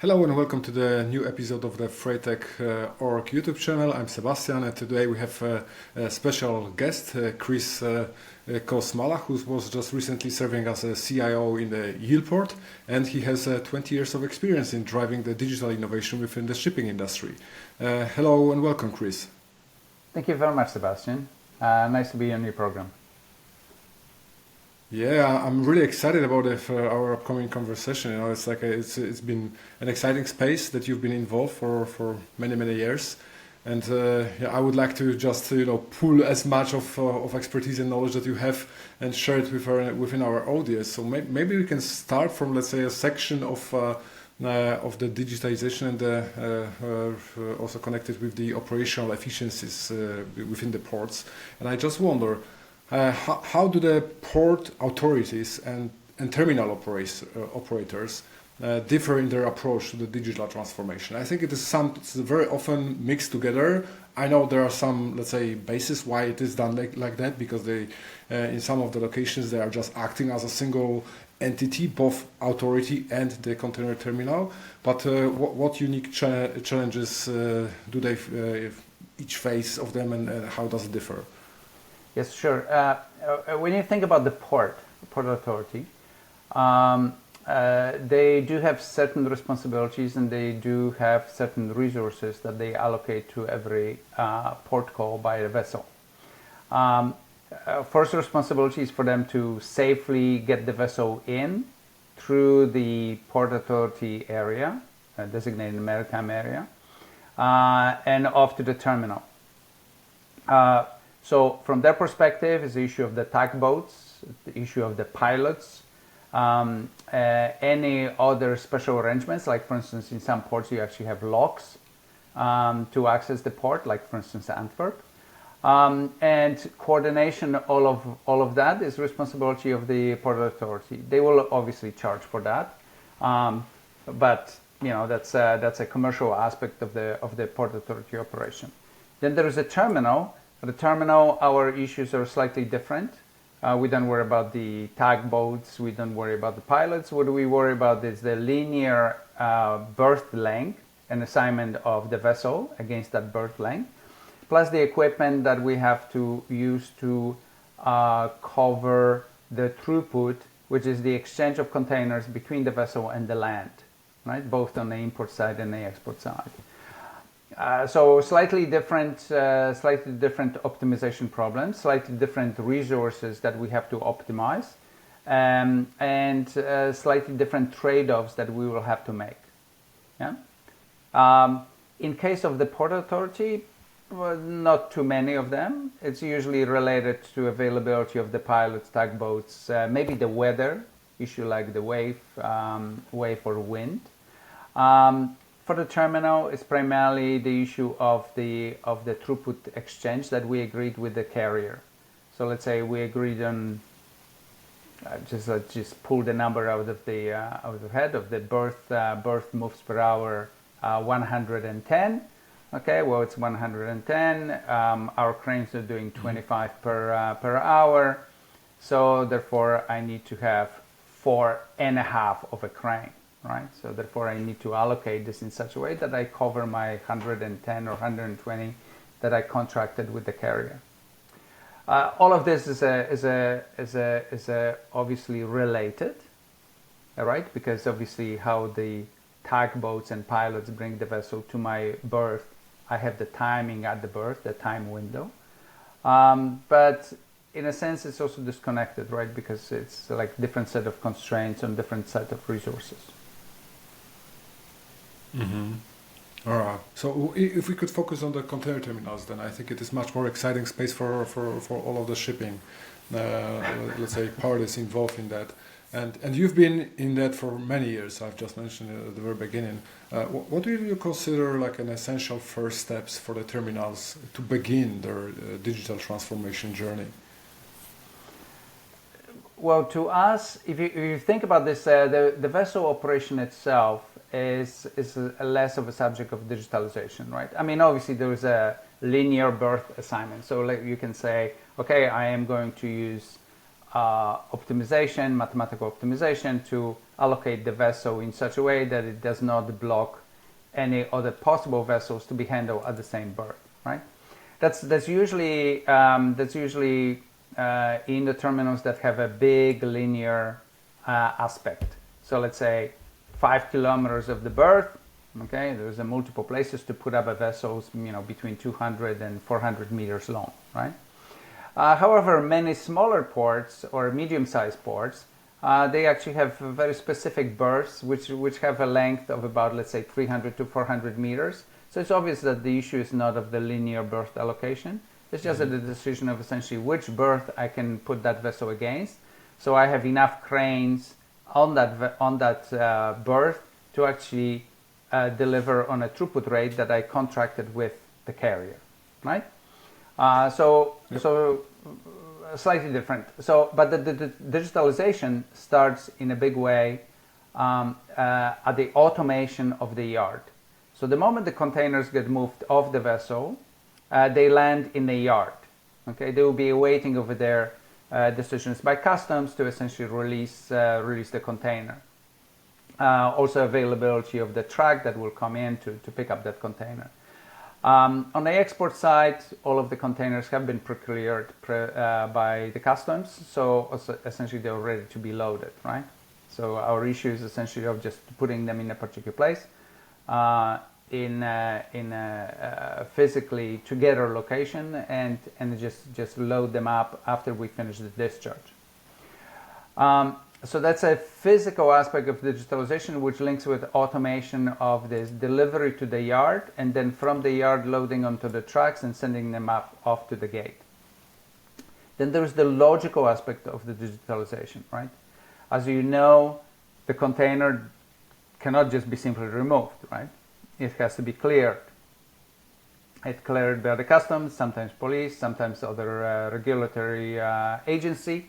Hello and welcome to the new episode of the Freitech.org YouTube channel. I'm Sebastian and today we have a special guest, Kris Kosmala, who was just recently serving as a CIO in the Yieldport, and he has 20 years of experience in driving the digital innovation within the shipping industry. Hello and welcome, Kris. Thank you very much, Sebastian. Nice to be on your program. Yeah, I'm really excited about our upcoming conversation. You know, it's been an exciting space that you've been involved for many years, and yeah, I would like to just pull as much of expertise and knowledge that you have and share it within our audience. So maybe we can start from, let's say, a section of the digitalization and also connected with the operational efficiencies within the ports. And I just wonder. How do the port authorities and terminal operators differ in their approach to the digital transformation? I think it's very often mixed together. I know there are some, let's say, bases why it is done like that, because they, in some of the locations, they are just acting as a single entity, both authority and the container terminal. But what unique challenges do they each face of them, and how does it differ? Yes, sure. When you think about the port authority, they do have certain responsibilities and they do have certain resources that they allocate to every port call by a vessel. First responsibility is for them to safely get the vessel in through the port authority area, designated maritime area, and off to the terminal. So from their perspective is the issue of the tugboats, the issue of the pilots, any other special arrangements, like for instance in some ports you actually have locks to access the port, like for instance Antwerp. And coordination, all of that is responsibility of the port authority. They will obviously charge for that, but that's a commercial aspect of the port authority operation. Then there is a terminal. For the terminal, our issues are slightly different. We don't worry about the tugboats, we don't worry about the pilots. What we worry about is the linear berth length and assignment of the vessel against that berth length, plus the equipment that we have to use to cover the throughput, which is the exchange of containers between the vessel and the land, right? Both on the import side and the export side. So slightly different optimization problems, slightly different resources that we have to optimize, and slightly different trade-offs that we will have to make. Yeah. In case of the port authority, well, not too many of them. It's usually related to availability of the pilots, tugboats, maybe the weather issue like the wave or wind. For the terminal, it's primarily the issue of the throughput exchange that we agreed with the carrier. So let's say we agreed on just pull the number out of the head of the berth moves per hour 110. Okay, well it's 110. Our cranes are doing 25 per hour, so therefore I need to have 4.5 of a crane. Right, so therefore I need to allocate this in such a way that I cover my 110 or 120 that I contracted with the carrier. All of this is obviously related, right? Because obviously how the tugboats and pilots bring the vessel to my berth, I have the timing at the berth, the time window. But in a sense, it's also disconnected, right? Because it's like different set of constraints and different set of resources. Mm-hmm. All right. So if we could focus on the container terminals, then I think it is much more exciting space for all of the shipping, let's say, parties involved in that. And you've been in that for many years. I've just mentioned it at the very beginning. What do you consider like an essential first steps for the terminals to begin their digital transformation journey? Well, to us, if you think about this, the vessel operation itself is less of a subject of digitalization, right? I mean, obviously there is a linear berth assignment. So like you can say, okay, I am going to use optimization, mathematical optimization, to allocate the vessel in such a way that it does not block any other possible vessels to be handled at the same berth, right? That's usually in the terminals that have a big linear aspect. So let's say 5 kilometers of the berth. Okay, there's multiple places to put up a vessels, between 200 and 400 meters long, right? However, many smaller ports or medium-sized ports, they actually have very specific berths which have a length of about, let's say, 300 to 400 meters. So it's obvious that the issue is not of the linear berth allocation. It's just the decision of essentially which berth I can put that vessel against. So I have enough cranes on that berth to actually deliver on a throughput rate that I contracted with the carrier, right? So slightly different. So, but the digitalization starts in a big way at the automation of the yard. So the moment the containers get moved off the vessel, they land in the yard. Okay, they will be awaiting over there decisions by customs to essentially release the container. Also availability of the truck that will come in to pick up that container. On the export side, all of the containers have been procured by the customs, so essentially they're ready to be loaded, right? So our issue is essentially of just putting them in a particular place, in a physically together location, and just load them up after we finish the discharge. So that's a physical aspect of digitalization, which links with automation of this delivery to the yard, and then from the yard loading onto the trucks and sending them up off to the gate. Then there's the logical aspect of the digitalization, right? As you know, the container cannot just be simply removed, right? It has to be cleared. It's cleared by the customs, sometimes police, sometimes other regulatory agency.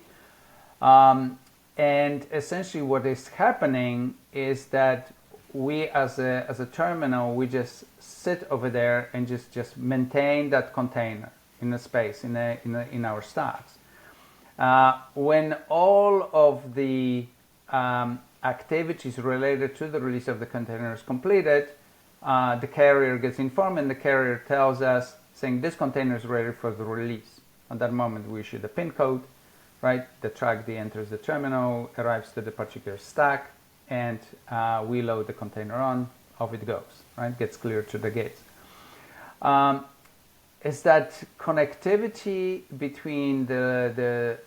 And essentially what is happening is that we as a terminal, we just sit over there and just maintain that container in a space, in our stacks. When all of the activities related to the release of the container is completed, the carrier gets informed and the carrier tells us, saying this container is ready for the release. At that moment we issue the PIN code, right? The truck enters the terminal, arrives to the particular stack, and we load the container on, off it goes, right? Gets cleared to the gates. Is that connectivity between the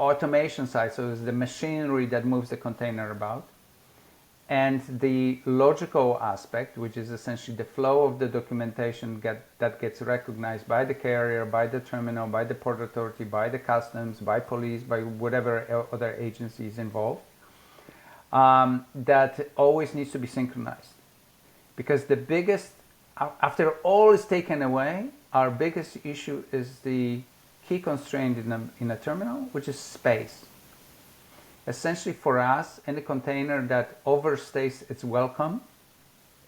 automation side, so it's the machinery that moves the container about, and the logical aspect, which is essentially the flow of the documentation that gets recognized by the carrier, by the terminal, by the port authority, by the customs, by police, by whatever other agencies involved, that always needs to be synchronized. Because the biggest, after all is taken away, our biggest issue is the key constraint in a terminal, which is space. Essentially for us, any container that overstays its welcome,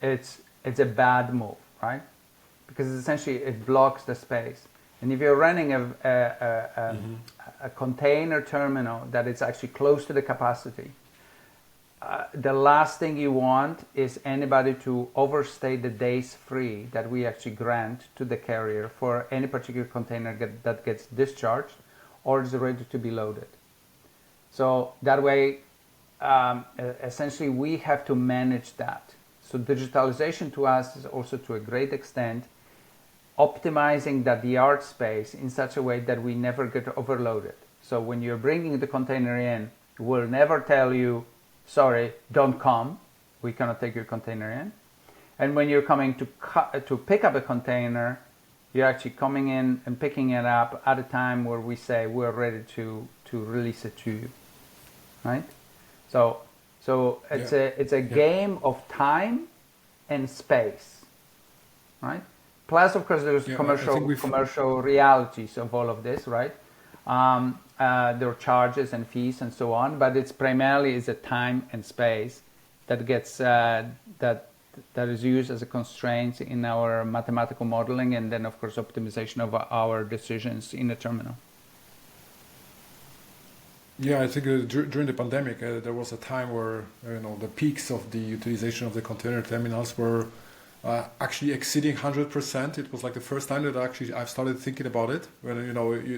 it's a bad move, right? Because essentially it blocks the space. And if you're running a container terminal that is actually close to the capacity, the last thing you want is anybody to overstay the days free that we actually grant to the carrier for any particular container that gets discharged or is ready to be loaded. So that way, essentially, we have to manage that. So digitalization to us is also, to a great extent, optimizing that yard space in such a way that we never get overloaded. So when you're bringing the container in, we'll never tell you, sorry, don't come. We cannot take your container in. And when you're coming to pick up a container, you're actually coming in and picking it up at a time where we say we're ready to release it to you. Right, so it's a game of time and space, right? Plus, of course, there's commercial realities of all of this, right? There are charges and fees and so on, but it's primarily is a time and space that gets that is used as a constraint in our mathematical modeling, and then of course optimization of our decisions in the terminal. Yeah, I think during the pandemic, there was a time where the peaks of the utilization of the container terminals were actually exceeding 100%. It was like the first time that actually I've started thinking about it. When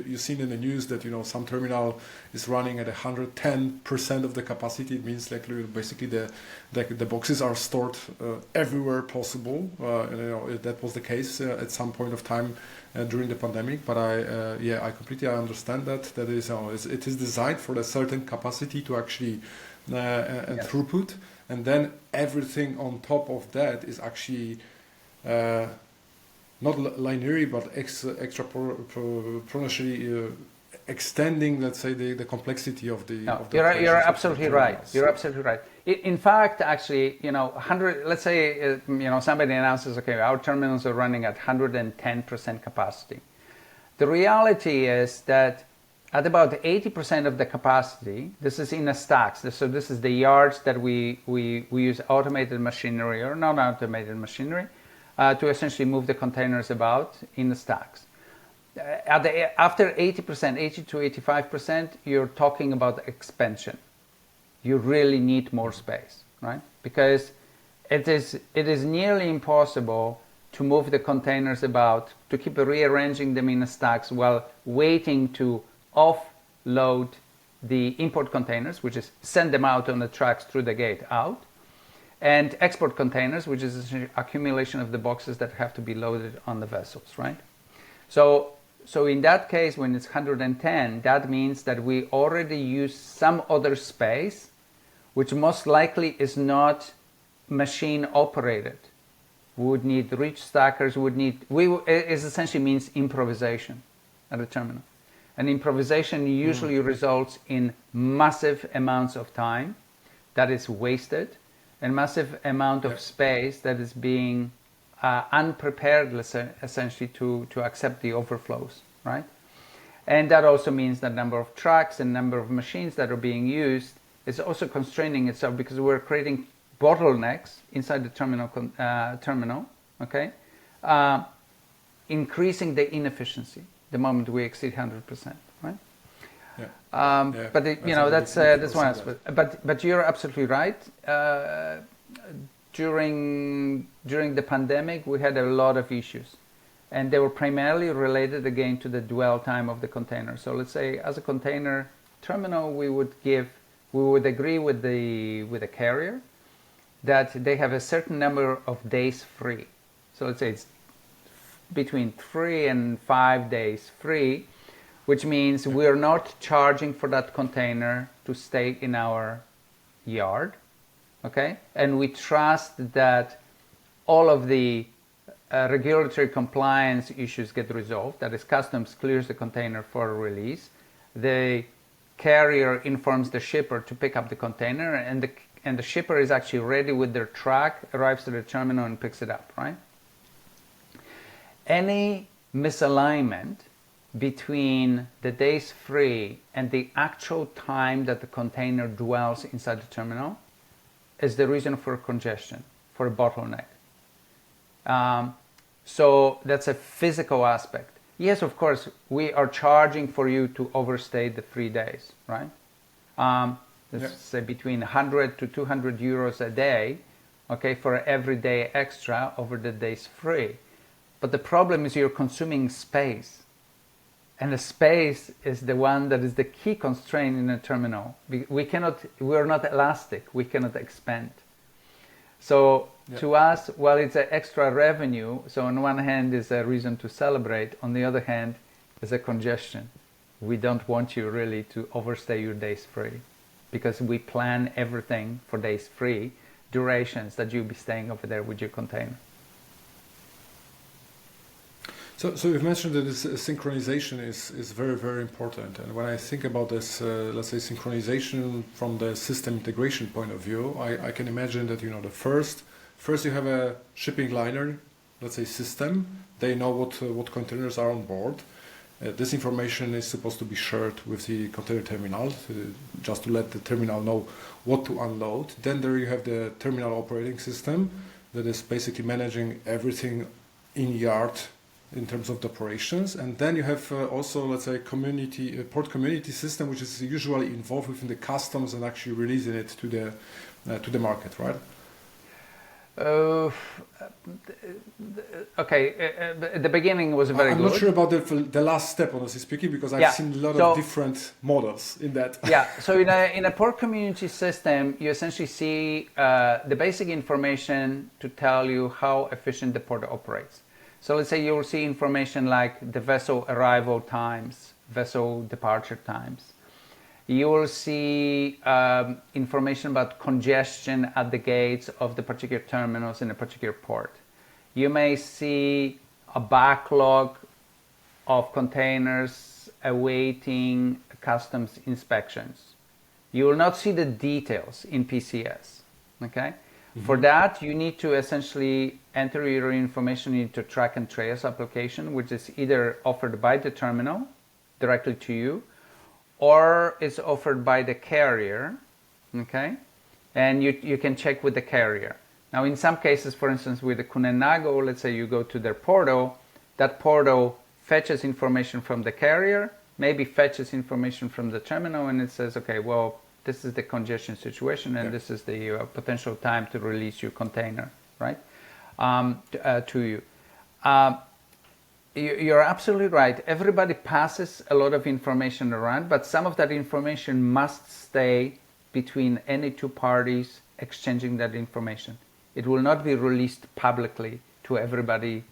you've seen in the news that some terminal is running at 110% of the capacity. It means like basically the boxes are stored everywhere possible. That was the case at some point of time during the pandemic. But I completely understand that it is designed for a certain capacity to actually and throughput. And then everything on top of that is actually not linearly, but exponentially extending, let's say, the complexity of the. No, of the you're operations of absolutely the right. terminals. You're absolutely right. In fact, actually, 100. Let's say somebody announces, okay, our terminals are running at 110% capacity. The reality is that at about 80% of the capacity, this is in a stacks. So this is the yards that we use automated machinery or non-automated machinery to essentially move the containers about in the stacks. After 80%, 80 to 85%, you're talking about expansion. You really need more space, right? Because it is nearly impossible to move the containers about, to keep rearranging them in the stacks while waiting to offload the import containers, which is send them out on the trucks through the gate out, and export containers, which is an accumulation of the boxes that have to be loaded on the vessels, right? So in that case, when it's 110, that means that we already use some other space, which most likely is not machine operated. We would need reach stackers, it essentially means improvisation at the terminal. And improvisation usually results in massive amounts of time that is wasted and massive amount of space that is being unprepared, essentially, to accept the overflows, right? And that also means that number of trucks and number of machines that are being used is also constraining itself because we're creating bottlenecks inside the terminal, okay? Increasing the inefficiency the moment we exceed 100%, right? But that's one aspect. But you're absolutely right. During the pandemic, we had a lot of issues, and they were primarily related again to the dwell time of the container. So let's say, as a container terminal, we would agree with the carrier that they have a certain number of days free. So let's say it's between 3 and 5 days free, which means we're not charging for that container to stay in our yard, okay? And we trust that all of the regulatory compliance issues get resolved. That is, customs clears the container for release. The carrier informs the shipper to pick up the container, and the shipper is actually ready with their truck, arrives to the terminal and picks it up, right? Any misalignment between the days free and the actual time that the container dwells inside the terminal is the reason for congestion, for a bottleneck. So that's a physical aspect. Yes, of course, we are charging for you to overstay the 3 days, right? Let's say between 100 to 200 euros a day, okay, for every day extra over the days free. But the problem is you're consuming space. And the space is the one that is the key constraint in a terminal. We're not elastic, we cannot expand. So to us, while it's an extra revenue, so on one hand is a reason to celebrate, on the other hand is a congestion. We don't want you really to overstay your days free, because we plan everything for days free, durations that you'll be staying over there with your container. So you've mentioned that this synchronization is very, very important. And when I think about this, let's say synchronization from the system integration point of view, I can imagine that, the first you have a shipping liner, let's say system. They know what containers are on board. This information is supposed to be shared with the container terminal, just to let the terminal know what to unload. Then there you have the terminal operating system that is basically managing everything in yard in terms of the operations, and then you have also, let's say, port community system, which is usually involved within the customs and actually releasing it to the market, right? The beginning was very good. I'm not sure about the last step, honestly speaking, because I've seen a lot of different models in that. So in a port community system, you essentially see the basic information to tell you how efficient the port operates. So let's say you will see information like the vessel arrival times, vessel departure times. You will see information about congestion at the gates of the particular terminals in a particular port. You may see a backlog of containers awaiting customs inspections. You will not see the details in PCS, okay? Mm-hmm. For that, you need to essentially enter your information into track and trace application, which is either offered by the terminal directly to you, or is offered by the carrier, okay? And you can check with the carrier. Now, in some cases, for instance, with the Kunenago, let's say you go to their portal, that portal fetches information from the carrier, maybe fetches information from the terminal, and it says, okay, well, this is the congestion situation, and this is the potential time to release your container, right, to you. You're absolutely right. Everybody passes a lot of information around, but some of that information must stay between any two parties exchanging that information. It will not be released publicly to everybody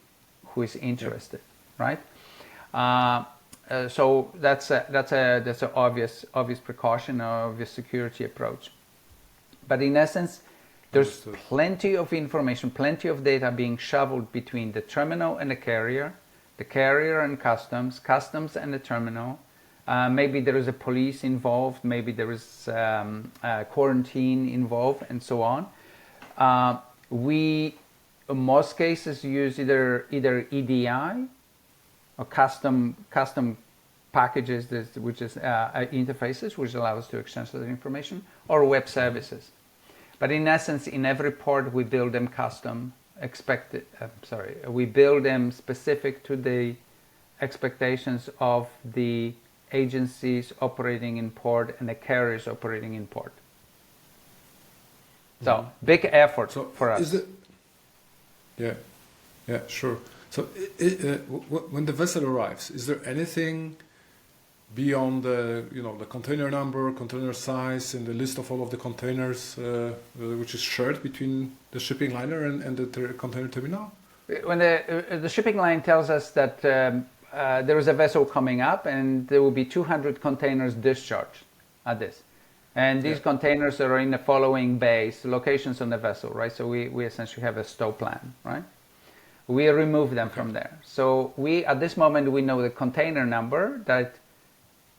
who is interested, right? So that's an obvious precaution, obvious security approach. But in essence, there's plenty of information, plenty of data being shoveled between the terminal and the carrier and customs and the terminal. Maybe there is a police involved, maybe there is quarantine involved, and so on. We, in most cases, use either EDI or custom packages, which is interfaces, which allow us to exchange that information, or web services. But in essence, in every port, we build them custom. We build them specific to the expectations of the agencies operating in port and the carriers operating in port. So big effort for us. Yeah, sure. So when the vessel arrives, is there anything beyond the container number, container size, and the list of all of the containers which is shared between the shipping liner and the container terminal? When the shipping line tells us that there is a vessel coming up and there will be 200 containers discharged at this, and these containers are in the following bays, locations on the vessel, right? So we essentially have a stow plan, right? We remove them from there. So at this moment we know the container number that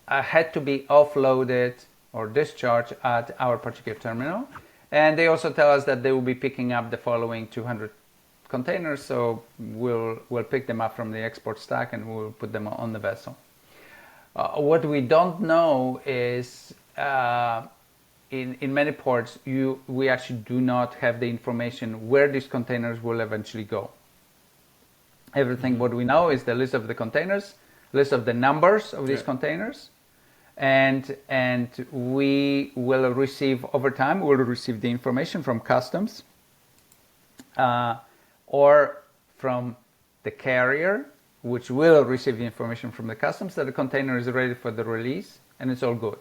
had to be offloaded or discharged at our particular terminal, and they also tell us that they will be picking up the following 200 containers, so we'll pick them up from the export stack and we'll put them on the vessel. What we don't know is in many ports we actually do not have the information where these containers will eventually go. Everything what we know is the list of the containers, list of the numbers of these containers, and we will receive over time. We'll receive the information from customs or from the carrier, which will receive the information from the customs that the container is ready for the release, and it's all good.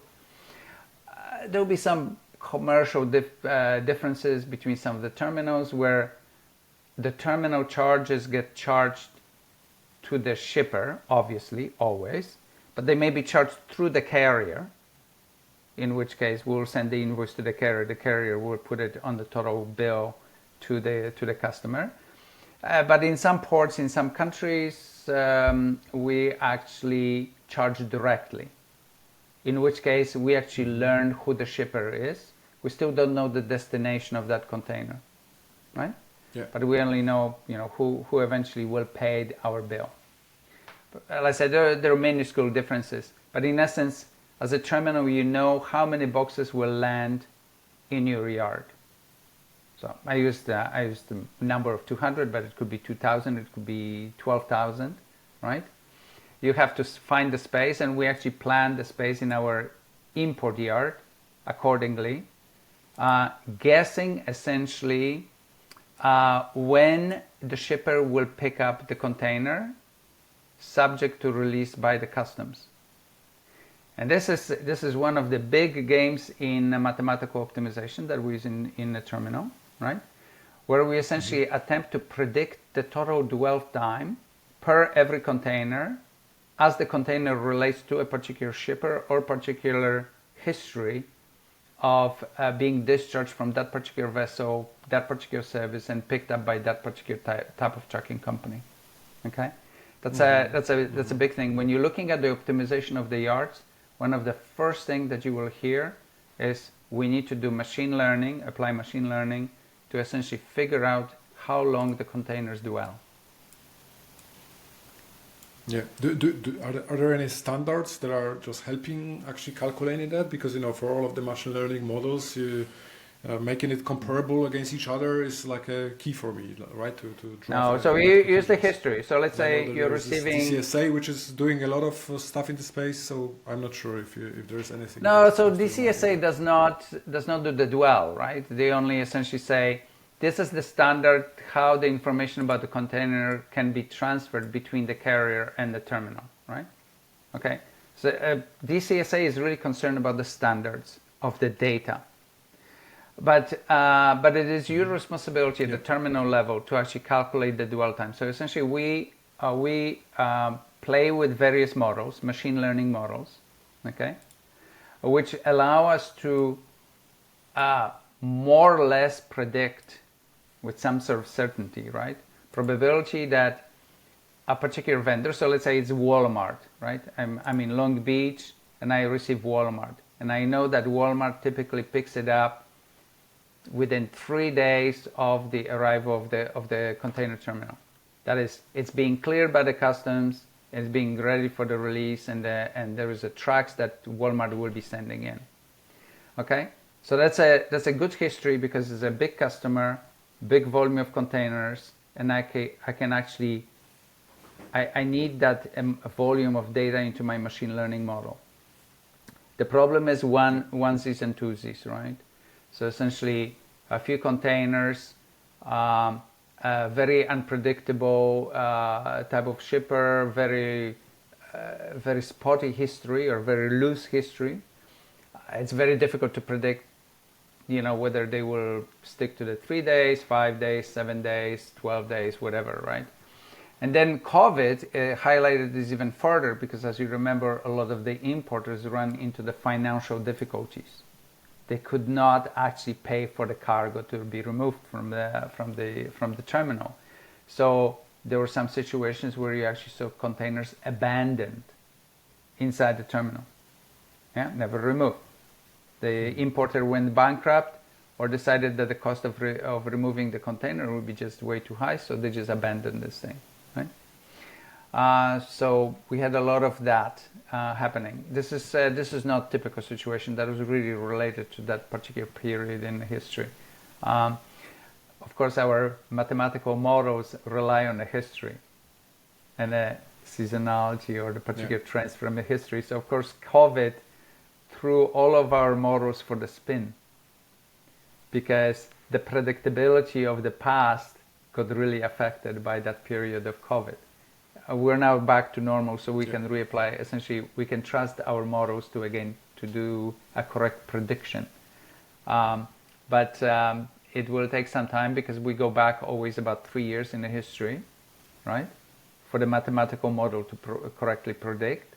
There will be some commercial differences between some of the terminals where the terminal charges get charged to the shipper, obviously, always, but they may be charged through the carrier, in which case we'll send the invoice to the carrier will put it on the total bill to the customer. But in some ports, in some countries, we actually charge directly, in which case we actually learn who the shipper is. We still don't know the destination of that container, right? Yeah. But we only know, who eventually will pay our bill. But, like I said, there are minuscule differences. But in essence, as a terminal, you know how many boxes will land in your yard. So I used the number of 200, but it could be 2,000, it could be 12,000. right? You have to find the space, and we actually plan the space in our import yard accordingly, guessing essentially when the shipper will pick up the container, subject to release by the customs. And this is one of the big games in mathematical optimization that we use in the terminal, right? Where we essentially attempt to predict the total dwell time per every container as the container relates to a particular shipper or particular history of being discharged from that particular vessel, that particular service, and picked up by that particular type of trucking company. Okay, that's a big thing. When you're looking at the optimization of the yards, one of the first things that you will hear is we need to do machine learning, apply machine learning to essentially figure out how long the containers dwell. Yeah. Are there any standards that are just helping actually calculating that? Because for all of the machine learning models, making it comparable against each other is like a key for me, right? To no, so we use the history. So let's say you're receiving DCSA, which is doing a lot of stuff in the space. So I'm not sure if there's anything. No, so DCSA does not do the dwell, right? They only essentially say this is the standard how the information about the container can be transferred between the carrier and the terminal, right? Okay, so DCSA is really concerned about the standards of the data. But it is your responsibility at the terminal level to actually calculate the dwell time. So essentially, we play with various models, machine learning models, okay, which allow us to more or less predict with some sort of certainty, right? Probability that a particular vendor, so let's say it's Walmart, right? I'm in Long Beach and I receive Walmart, and I know that Walmart typically picks it up within 3 days of the arrival of the container terminal. That is, it's being cleared by the customs, it's being ready for the release, and there is a trucks that Walmart will be sending in. Okay, so that's a good history because it's a big customer, big volume of containers, and I can actually I need that volume of data into my machine learning model. The problem is onesies and twosies, right? So essentially, a few containers, very unpredictable type of shipper, very spotty history or very loose history. It's very difficult to predict, whether they will stick to the 3 days, 5 days, 7 days, 12 days, whatever, right? And then COVID highlighted this even further because, as you remember, a lot of the importers run into the financial difficulties. They could not actually pay for the cargo to be removed from the terminal. So there were some situations where you actually saw containers abandoned inside the terminal, never removed. The importer went bankrupt or decided that the cost of removing the container would be just way too high, so they just abandoned this thing, right? So we had a lot of that happening. This is not typical situation. That was really related to that particular period in history. Of course, our mathematical models rely on the history and the seasonality or the particular trends from the history. So of course, COVID threw all of our models for the spin because the predictability of the past got really affected by that period of COVID. We're now back to normal, so we can reapply. Essentially, we can trust our models to do a correct prediction. But it will take some time because we go back always about 3 years in the history, right? For the mathematical model to correctly predict.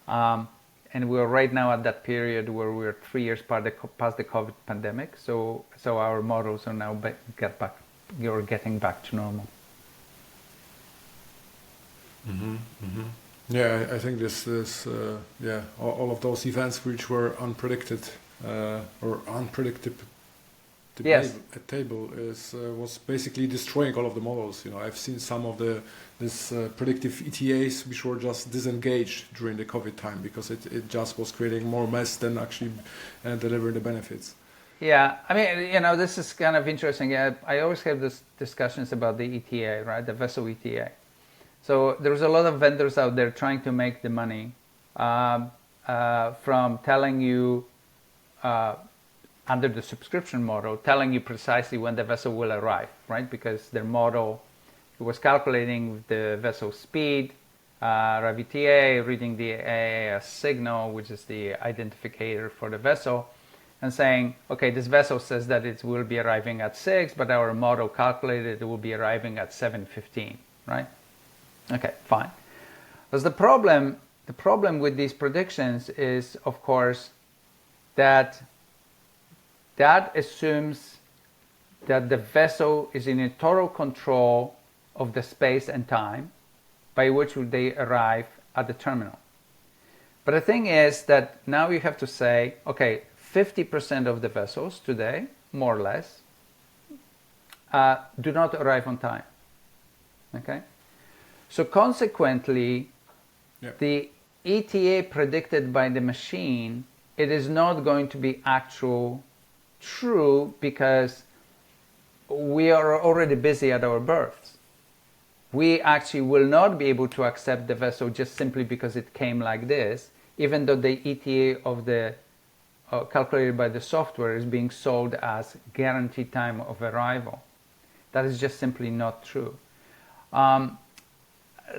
And we're right now at that period where we're 3 years past the COVID pandemic. So our models are now getting back to normal. Yeah, I think this all of those events which were unpredicted or unpredicted table was basically destroying all of the models. I've seen some of this predictive ETAs which were just disengaged during the COVID time because it just was creating more mess than actually delivering the benefits. Yeah, I mean, this is kind of interesting. I always have these discussions about the ETA, right? The vessel ETA. So there's a lot of vendors out there trying to make the money from telling you, under the subscription model, telling you precisely when the vessel will arrive, right? Because their model, it was calculating the vessel speed, arrive ETA, reading the AAS signal, which is the identifier for the vessel, and saying, okay, this vessel says that it will be arriving at 6, but our model calculated it will be arriving at 7:15, right? Okay, fine. Because the problem with these predictions is, of course, that assumes that the vessel is in total control of the space and time by which they arrive at the terminal. But the thing is that now you have to say, okay, 50% of the vessels today, more or less, do not arrive on time. Okay? So consequently, the ETA predicted by the machine, it is not going to be true, because we are already busy at our berths. We actually will not be able to accept the vessel just simply because it came like this, even though the ETA of the calculated by the software is being sold as guaranteed time of arrival. That is just simply not true.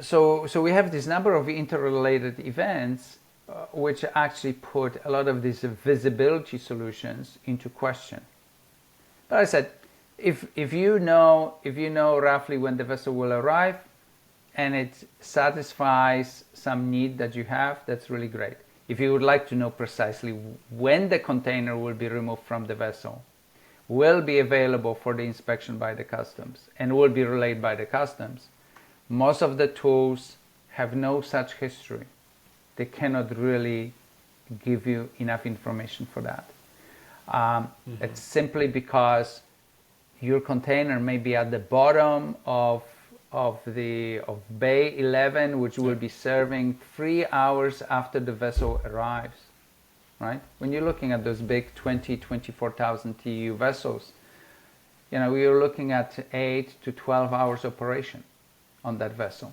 So we have this number of interrelated events which actually put a lot of these visibility solutions into question. But I said, if you know roughly when the vessel will arrive and it satisfies some need that you have, that's really great. If you would like to know precisely when the container will be removed from the vessel, will be available for the inspection by the customs, and will be relayed by the customs, most of the tools have no such history. They cannot really give you enough information for that. It's simply because your container may be at the bottom of Bay 11, which will be serving 3 hours after the vessel arrives, right? When you're looking at those big 24,000 TEU vessels, you're looking at 8 to 12 hours operation on that vessel.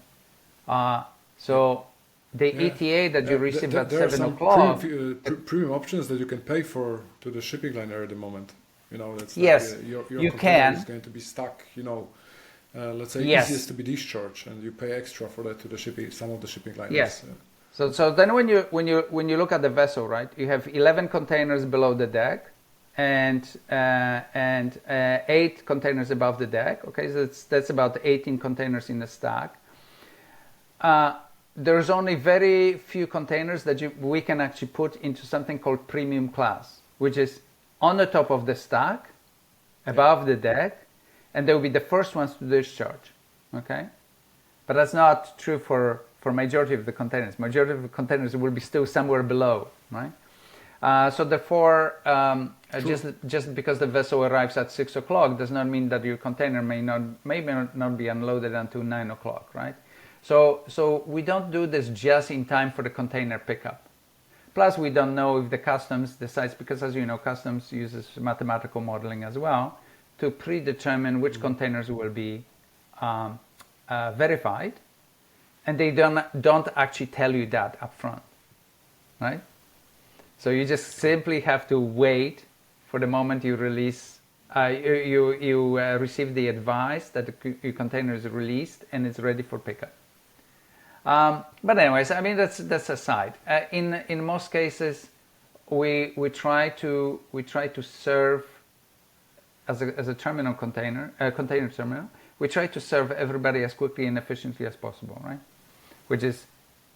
So the ETA that you receive at 7 o'clock... premium options that you can pay for to the shipping liner at the moment. That's yes, like, your you container can. is going to be stuck, let's say yes. easiest to be discharged, and you pay extra for that to the some of the shipping liners. Yes. So then when you look at the vessel, right, you have 11 containers below the deck and 8 containers above the deck. Okay, so that's about 18 containers in the stack. There's only very few containers that we can actually put into something called premium class, which is on the top of the stack, above the deck, and they will be the first ones to discharge. Okay, but that's not true for majority of the containers. Majority of the containers will be still somewhere below, right? So therefore, just because the vessel arrives at 6 o'clock does not mean that your container may not be unloaded until 9 o'clock, right? So we don't do this just in time for the container pickup. Plus, we don't know if the customs decides, because as you know, customs uses mathematical modeling as well to predetermine which containers will be verified, and they don't actually tell you that up front, right? So you just simply have to wait for the moment you release, you receive the advice that your container is released and it's ready for pickup. But anyways, I mean that's aside. In most cases, we try to serve as a terminal container terminal. We try to serve everybody as quickly and efficiently as possible, right? Which is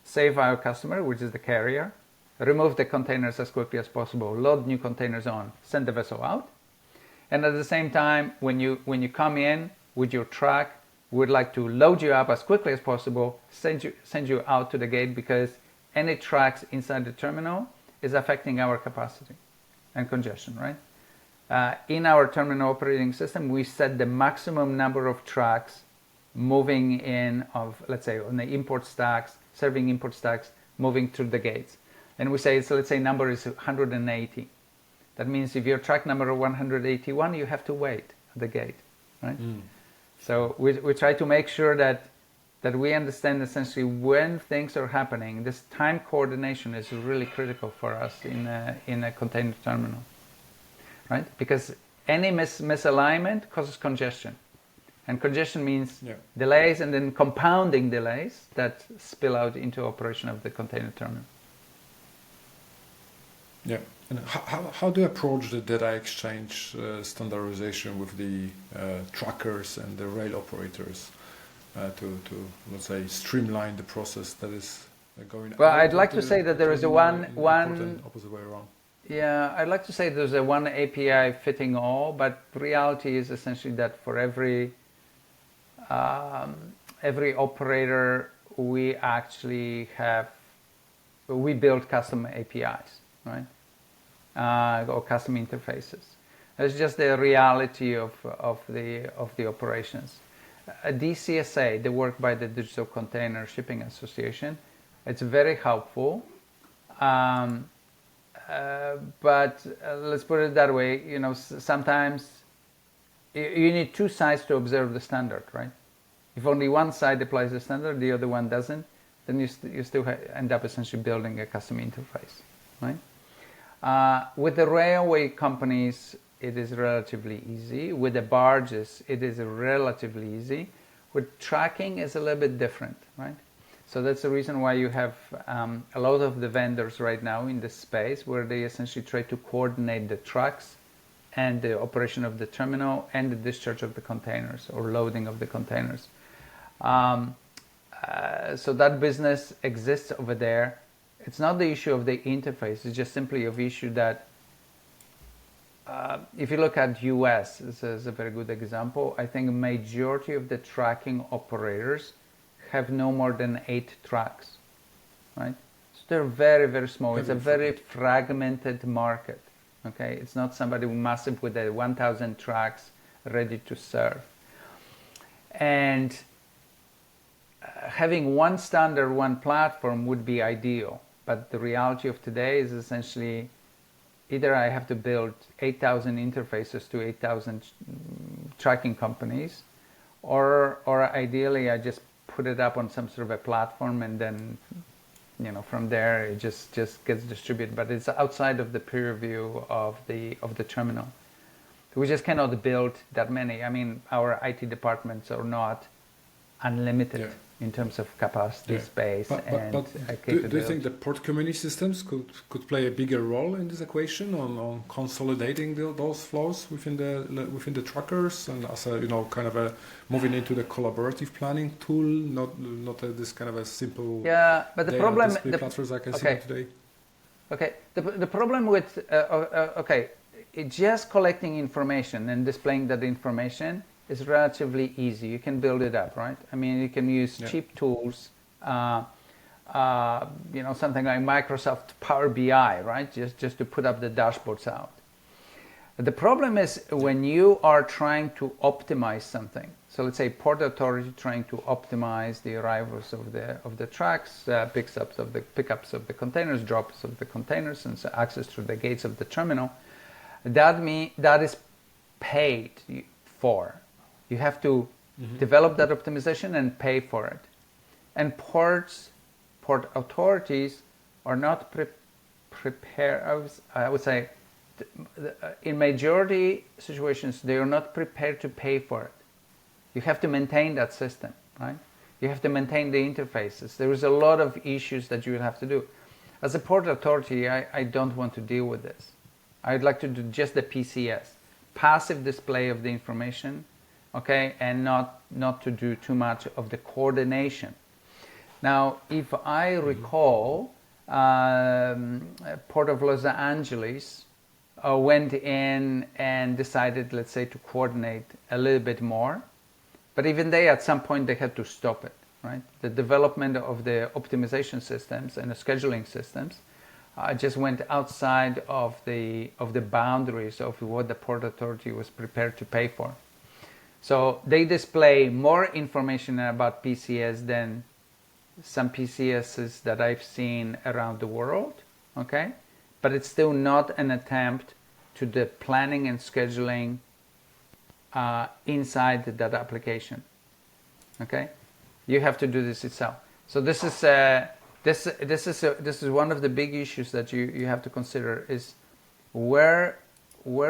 save our customer, which is the carrier, remove the containers as quickly as possible, load new containers on, send the vessel out, and at the same time, when you come in with your truck, we'd like to load you up as quickly as possible, send you out to the gate, because any trucks inside the terminal is affecting our capacity and congestion, right? In our terminal operating system, we set the maximum number of trucks moving in of, let's say, on the import stacks, serving import stacks, moving through the gates. And we say, let's say number is 180. That means if your truck number 181, you have to wait at the gate, right? So we try to make sure that that we understand essentially when things are happening. This time coordination is really critical for us in a container terminal, right? Because any misalignment causes congestion. And congestion means delays and then compounding delays that spill out into operation of the container terminal. Yeah. And how do you approach the data exchange standardization with the truckers and the rail operators to let's say streamline the process that is going on? Well, I'd like to say that there is a one opposite way around. Yeah, I'd like to say there's a one API fitting all, but reality is essentially that for every operator we actually build custom APIs, right? Or custom interfaces. It's just the reality of the operations. DCSA, the work by the Digital Container Shipping Association, it's very helpful. But let's put it that way, you know, sometimes you need two sides to observe the standard, right? If only one side applies the standard, the other one doesn't, then you still end up essentially building a custom interface, right? With the railway companies, it is relatively easy. With the barges, it is relatively easy. With tracking, it's a little bit different, right? So that's the reason why you have a lot of the vendors right now in this space where they essentially try to coordinate the trucks and the operation of the terminal and the discharge of the containers or loading of the containers. So that business exists over there. It's not the issue of the interface, it's just simply of issue that if you look at US, this is a very good example. I think a majority of the tracking operators have no more than 8 trucks, right? So they're very, very small. It's a very fragmented market, okay? It's not somebody massive with 1,000 trucks ready to serve. And having one standard, one platform would be ideal. But the reality of today is essentially either I have to build 8,000 interfaces to 8,000 tracking companies, or ideally I just put it up on some sort of a platform and then, you know, from there it just gets distributed. But it's outside of the peer review of the terminal. We just cannot build that many. I mean, our IT departments are not unlimited in terms of capacity, space, and capability. Do you think the port community systems could play a bigger role in this equation on consolidating those flows within the truckers and as a, you know, kind of a moving into the collaborative planning tool, not this kind of a simple but the problem platforms I can see today. Okay, the problem with just collecting information and displaying that information is relatively easy. You can build it up, right? I mean, you can use cheap tools, you know, something like Microsoft Power BI, right? Just to put up the dashboards out. The problem is when you are trying to optimize something. So let's say Port Authority trying to optimize the arrivals of the trucks, pickups of the containers, drops of the containers, and so access through the gates of the terminal. That is paid for. You have to develop that optimization and pay for it. And port authorities are not prepared. I would say, in majority situations, they are not prepared to pay for it. You have to maintain that system, right? You have to maintain the interfaces. There is a lot of issues that you will have to do. As a port authority, I don't want to deal with this. I'd like to do just the PCS, passive display of the information, okay, and not to do too much of the coordination. Now, if I recall, Port of Los Angeles went in and decided, let's say, to coordinate a little bit more, but even they, at some point, they had to stop it, right? The development of the optimization systems and the scheduling systems just went outside of the boundaries of what the Port Authority was prepared to pay for. So they display more information about PCS than some PCSs that I've seen around the world, okay? But it's still not an attempt to the planning and scheduling inside that application, okay? You have to do this itself. So this is this is one of the big issues that you have to consider is where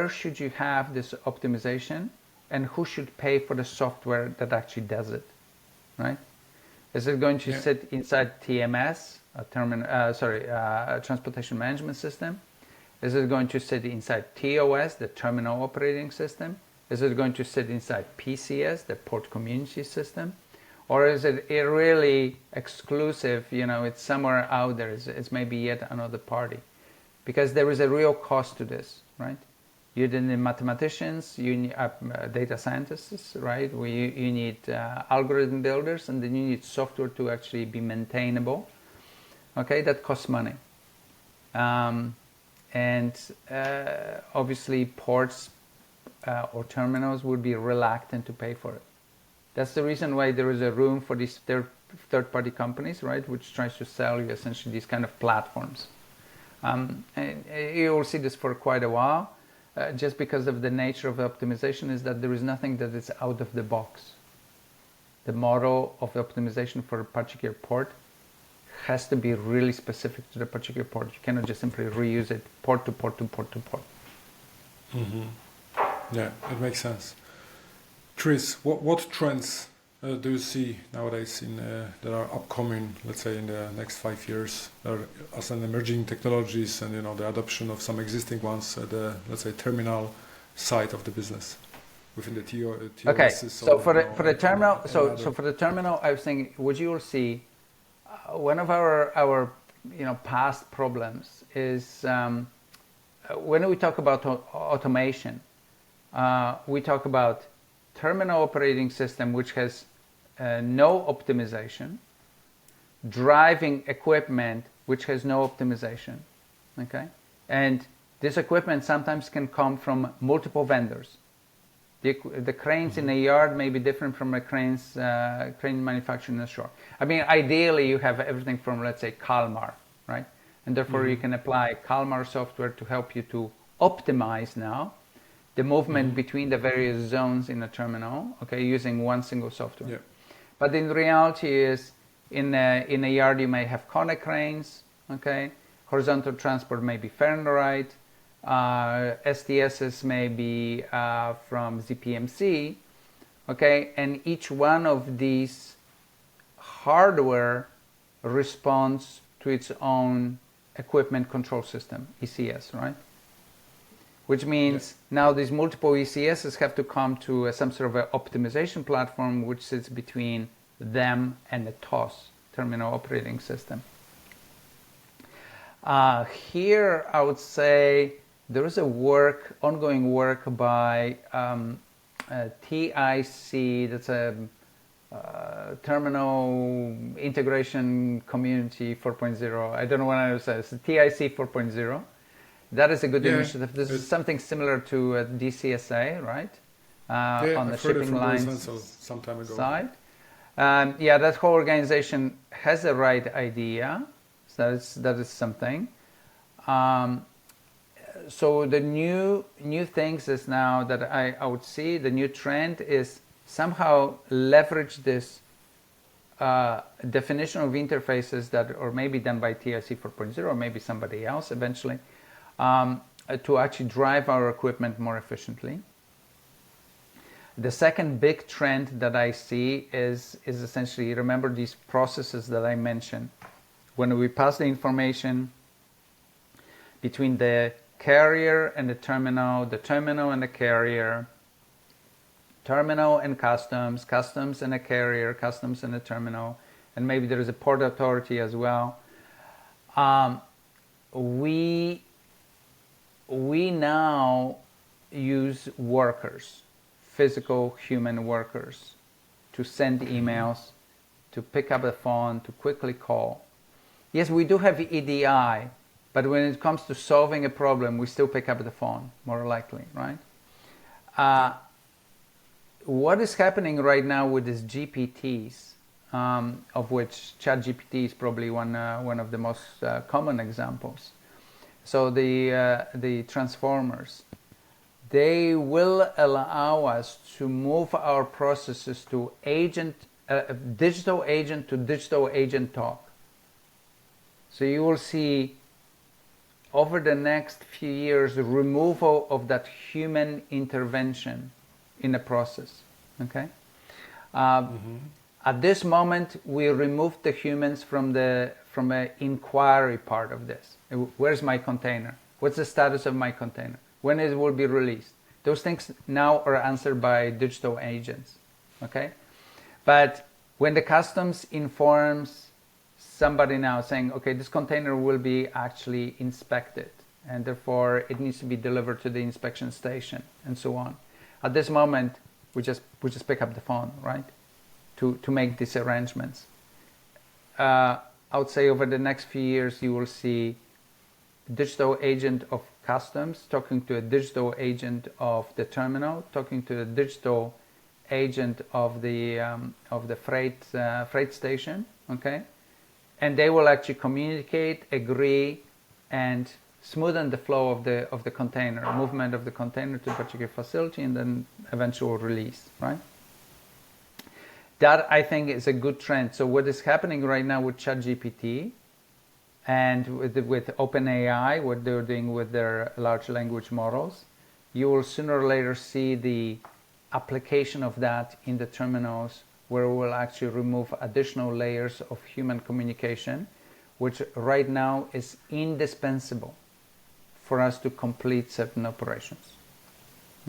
should you have this optimization, and who should pay for the software that actually does it, right? Is it going to sit inside TMS, a transportation management system? Is it going to sit inside TOS, the terminal operating system? Is it going to sit inside PCS, the port community system? Or is it really exclusive, it's somewhere out there, it's maybe yet another party? Because there is a real cost to this, right? You need mathematicians, you need data scientists, right? You need algorithm builders, and then you need software to actually be maintainable. Okay, that costs money. Obviously ports or terminals would be reluctant to pay for it. That's the reason why there is a room for these third-party companies, right, which tries to sell you essentially these kind of platforms. And you will see this for quite a while, just because of the nature of the optimization is that there is nothing that is out of the box. The model of the optimization for a particular port has to be really specific to the particular port. You cannot just simply reuse it port to port to port to port. Mm-hmm. Yeah, it makes sense. Kris, what trends do you see nowadays that are upcoming, let's say in the next 5 years, as an emerging technologies and the adoption of some existing ones at the, let's say, terminal side of the business within the TOS? Okay, so for the terminal, so for the terminal, I was thinking, what you will see, one of our past problems is when we talk about automation, we talk about terminal operating system which has no optimization, driving equipment which has no optimization, okay? And this equipment sometimes can come from multiple vendors. The cranes in a yard may be different from the crane manufactured in the shore. I mean, ideally you have everything from, let's say, Kalmar, right? And therefore you can apply Kalmar software to help you to optimize now the movement between the various zones in a terminal, okay, using one single software. Yeah. But in reality is, in a yard you may have connect cranes, okay, horizontal transport may be Fernride, STSs may be from ZPMC, okay, and each one of these hardware responds to its own equipment control system, ECS, right? Which means now these multiple ECSs have to come to some sort of an optimization platform which sits between them and the TOS, terminal operating system. Here I would say there is ongoing work by TIC, that's a Terminal Integration Community 4.0. I don't know what I would say, it's TIC 4.0. That is a good initiative. This is something similar to DCSA, right? On the shipping lines some time ago. Side. That whole organization has the right idea. So that is something. So the new things is now that I would see, the new trend is somehow leverage this definition of interfaces that or maybe done by TIC 4.0 or maybe somebody else eventually, to actually drive our equipment more efficiently. The second big trend that I see is essentially, remember these processes that I mentioned. When we pass the information between the carrier and the terminal and the carrier, terminal and customs and a carrier, customs and a terminal, and maybe there is a port authority as well. We now use workers, physical human workers, to send emails, to pick up the phone, to quickly call. Yes, we do have EDI, but when it comes to solving a problem, we still pick up the phone, more likely, right? What is happening right now with these GPTs, of which ChatGPT is probably one of the most common examples. So the transformers, they will allow us to move our processes to agent a digital agent to digital agent talk. So you will see over the next few years the removal of that human intervention in the process. Okay. At this moment, we removed the humans from the inquiry part of this. Where's my container? What's the status of my container? When it will be released? Those things now are answered by digital agents. Okay, but when the customs informs somebody now saying, okay, this container will be actually inspected, and therefore it needs to be delivered to the inspection station, and so on. At this moment, we just pick up the phone, right, to make these arrangements. I would say over the next few years, you will see a digital agent of customs talking to a digital agent of the terminal, talking to a digital agent of the freight station. Okay, and they will actually communicate, agree, and smoothen the flow of the container, movement of the container to a particular facility, and then eventual release, right? That, I think, is a good trend. So what is happening right now with ChatGPT and with OpenAI, what they're doing with their large language models, you will sooner or later see the application of that in the terminals, where we'll actually remove additional layers of human communication, which right now is indispensable for us to complete certain operations.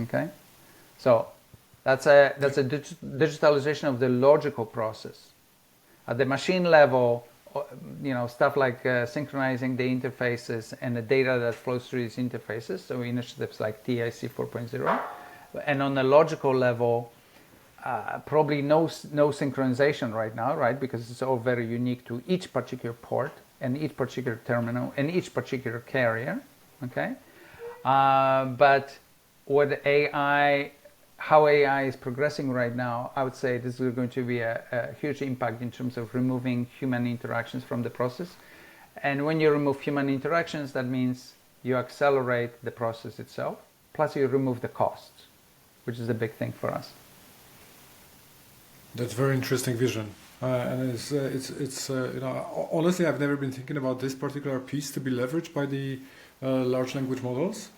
Okay, so that's a digitalization of the logical process. At the machine level, stuff like synchronizing the interfaces and the data that flows through these interfaces, so initiatives like TIC 4.0, and on the logical level, probably no synchronization right now, right? Because it's all very unique to each particular port and each particular terminal and each particular carrier. Okay, but what how AI is progressing right now, I would say this is going to be a huge impact in terms of removing human interactions from the process. And when you remove human interactions, that means you accelerate the process itself, plus you remove the costs, which is a big thing for us. That's very interesting vision, and it's honestly, I've never been thinking about this particular piece to be leveraged by the large language models,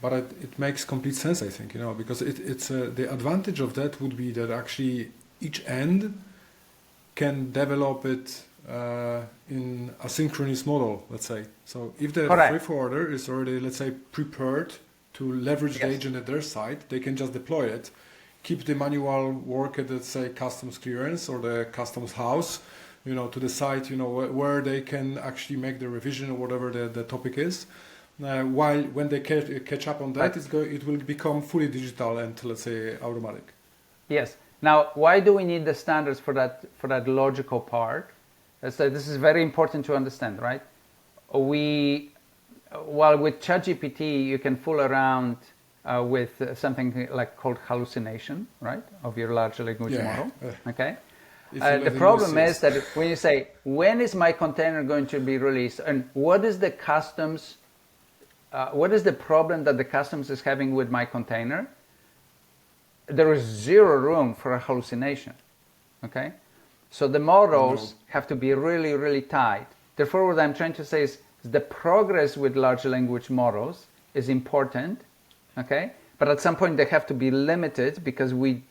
but it makes complete sense, I think, because it's the advantage of that would be that actually each end can develop it in a synchronous model, let's say. So if the freight forwarder is already, let's say, prepared to leverage the agent at their side, they can just deploy it, keep the manual work at, let's say, customs clearance or the customs house, to the site, where they can actually make the revision or whatever the topic is. While when they catch up on that, it will become fully digital and, let's say, automatic. Yes. Now, why do we need the standards for that logical part? So this is very important to understand, right? While with ChatGPT you can fool around with something like called hallucination, right, of your large language model. Okay. The problem is that when you say, when is my container going to be released, and what is the customs? What is the problem that the customs is having with my container? There is zero room for a hallucination. Okay, so the models have to be really, really tight. Therefore, what I'm trying to say is the progress with large language models is important. Okay, but at some point they have to be limited, because we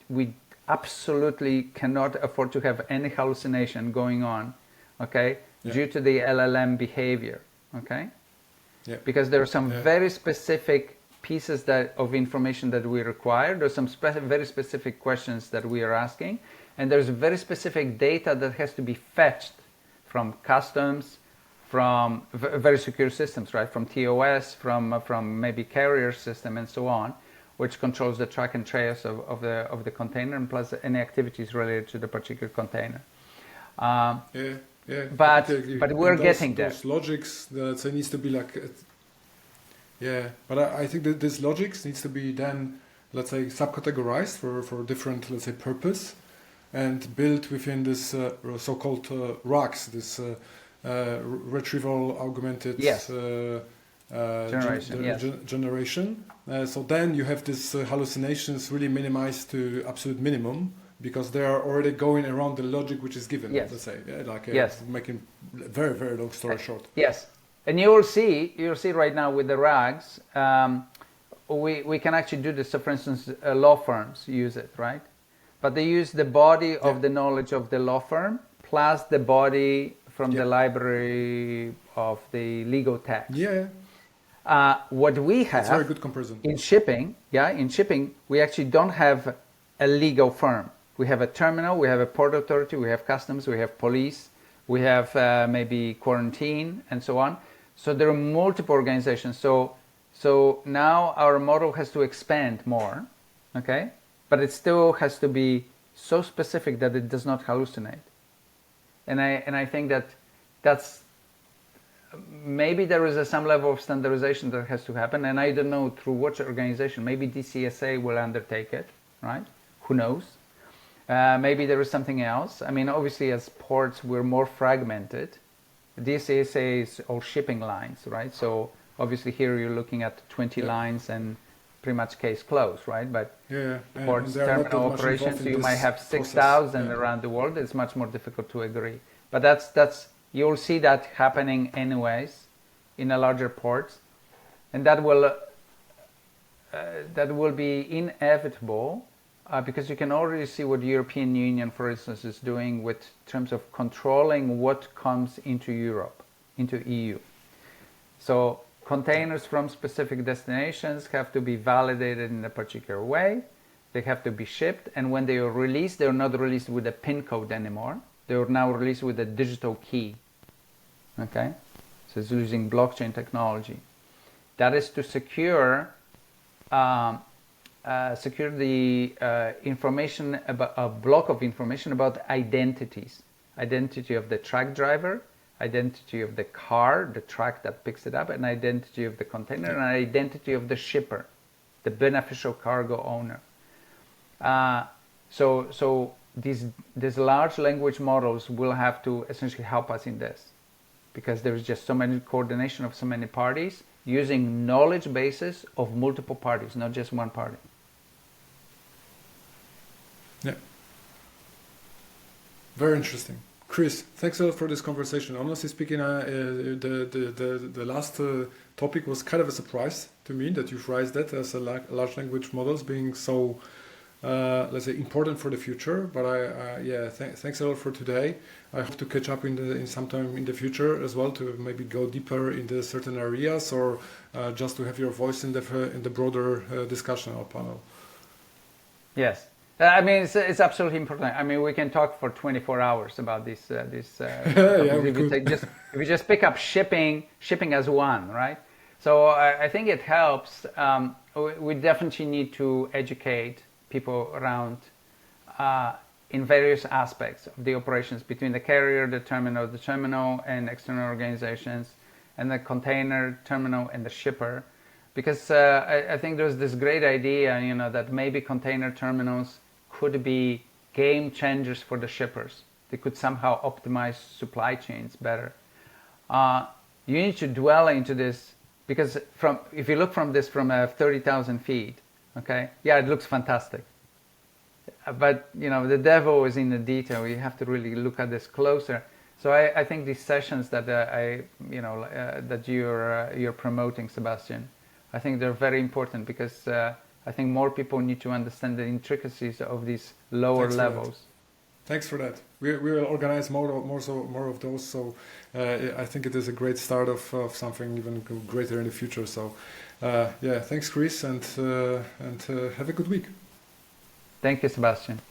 absolutely cannot afford to have any hallucination going on. Okay, due to the LLM behavior. Okay. Yeah. Because there are some very specific pieces of information that we require. There's some very specific questions that we are asking, and there's very specific data that has to be fetched from customs, from very secure systems, right? From TOS, from maybe carrier system, and so on, which controls the track and trace of the container, and plus any activities related to the particular container. Yeah, but we're getting there. Those logics, that needs to be like, but I think that this logics needs to be then, let's say, subcategorized for different, let's say, purpose, and built within this so-called RAGs, this retrieval augmented generation. So then you have these hallucinations really minimized to absolute minimum, because they are already going around the logic which is given. Yes. Let's say, like Yes. making very very long story short. Yes, and you'll see right now with the RAGs, we can actually do this. So, for instance, law firms use it, right? But they use the body of the knowledge of the law firm plus the body from the library of the legal text. Yeah. What we have That's a very good comparison. in shipping, we actually don't have a legal firm. We have a terminal, we have a port authority, we have customs, we have police, we have maybe quarantine and so on. So there are multiple organizations. So now our model has to expand more, okay? But it still has to be so specific that it does not hallucinate. And I think that's maybe there is some level of standardization that has to happen, and I don't know through which organization. Maybe DCSA will undertake it, right? Who knows? Maybe there is something else. I mean, obviously, as ports, we're more fragmented. DCSA is all shipping lines, right? So obviously here you're looking at 20 lines and pretty much case closed, right? But ports, terminal operations, you might have 6,000 around the world. It's much more difficult to agree. But that's you'll see that happening anyways in a larger ports, and that will be inevitable because you can already see what the European Union, for instance, is doing with terms of controlling what comes into Europe, into EU. So containers from specific destinations have to be validated in a particular way. They have to be shipped, and when they are released, they are not released with a PIN code anymore. They are now released with a digital key. Okay, so it's using blockchain technology. That is to secure the information about a block of information about identities, identity of the truck driver, identity of the car, the truck that picks it up, and identity of the container, and identity of the shipper, the beneficial cargo owner. So these large language models will have to essentially help us in this, because there's just so many coordination of so many parties using knowledge bases of multiple parties, not just one party. Yeah. Very interesting. Kris, thanks a lot for this conversation. Honestly speaking, the last topic was kind of a surprise to me that you've raised that as a large language models being so, let's say, important for the future. But thanks a lot for today. I hope to catch up in sometime in the future as well to maybe go deeper into certain areas or just to have your voice in the broader discussion or panel. Yes. I mean, it's absolutely important. I mean, we can talk for 24 hours about this. If we just pick up shipping as one, right? So I think it helps. We definitely need to educate people around in various aspects of the operations between the carrier, the terminal, and external organizations, and the container, terminal, and the shipper. Because I think there's this great idea, that maybe container terminals could be game changers for the shippers. They could somehow optimize supply chains better. You need to dwell into this, because if you look from this from 30,000 feet, okay, it looks fantastic. But the devil is in the detail. You have to really look at this closer. So I think these sessions that that you're promoting, Sebastian, I think they're very important, because I think more people need to understand the intricacies of these lower levels. Thanks for that. We will organize more of those. So I think it is a great start of something even greater in the future. So thanks, Kris, and have a good week. Thank you, Sebastian.